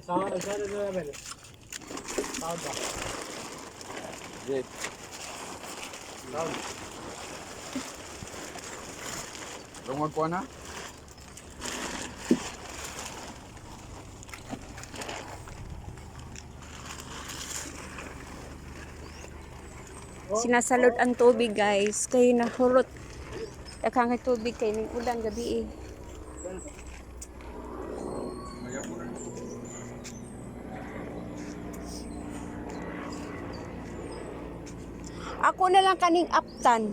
Sana na naman. Sound ba? Yes. Sound. Tungod ko na. Sinasalod ang tubig guys. Kay nahurot. Dakang tubig kay ning ulan gabi eh. Ako na lang kaning aptan.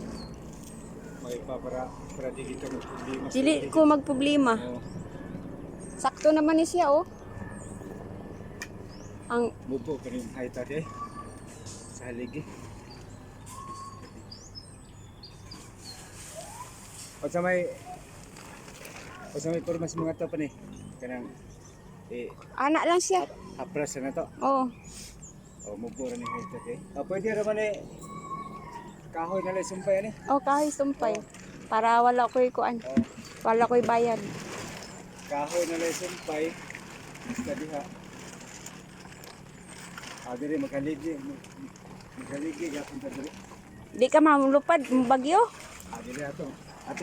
May para di kita magproblema. Dili ko magproblema. Sakto naman ni siya oh. Ang Mubo ka rin height ate. Sa haligi. O sa may pormas mga to pa ni. Kanang anak lang siya. apras na to. Oh. O mubo rin height ate. O pwede raman kahoy na lang sumpay ani. Oh, kahit sumpay. Para wala ko'y kuan. Wala ko'y bayad. Kahoy na lang sumpay. Basta diha. Diri makaligi. Makaligi gapon ta diri. Di ka mamulupad bagyo. Diri atong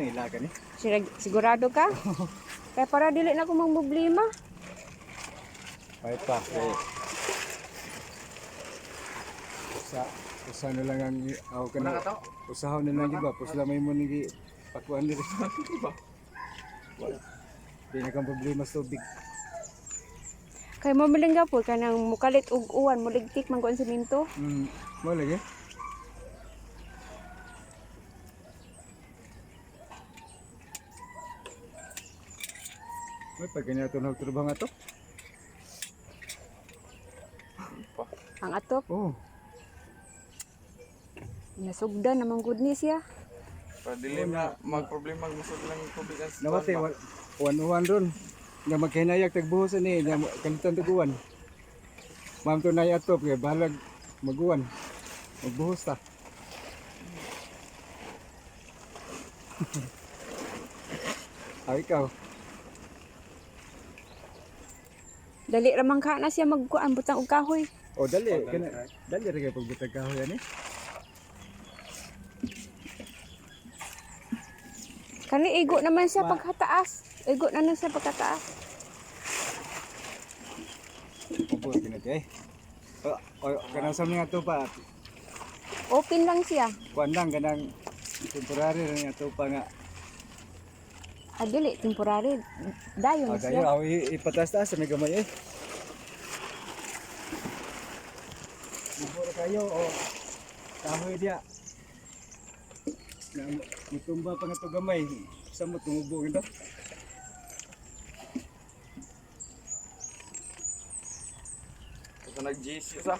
ilaga ni. Sigurado ka? Kaya para dili na ko magproblema. Ay pa. Usa na lang ang ako kana. Usahon na lang di ba? Pusla may mo nigi pakuan diri. Di ba? Di na kang problema sa tubig. Kay mo malingga po kanang mukalit og uwan, muligtik man ko ang semento. Mo lagi. May pag ganyan ito nagtrabaho nga to? Ang atop, Oo. nasugdan namang good ni siya. Para dili na magproblema gusod lang tubig as. Nawate, one ron. Nga magkinayak tagbuhos ni, nga kalitan taguan. Ma'am to na atop, kaya balag maguwan. Magbuhos ta. Ikaw. Dali ramang ka na siya magkuan butang og kahoy. O dali, dali rin kayo pagbutag kahoy yan eh. Kani igo naman siya pagkataas. Igo na siya pagkataas. Opo, pinag eh. Kanang sa mga to pa, Open lang siya. kuan lang, kanang temporary rin nga to pa nga. Dili temporary. Dayon siya. Kayo, ipatas-taas sa may gamay eh. Bubura kayo o kahoy dia. Na mutumba pa nga to gamay. Sa mo tumubo ito. Ito nag-GC sa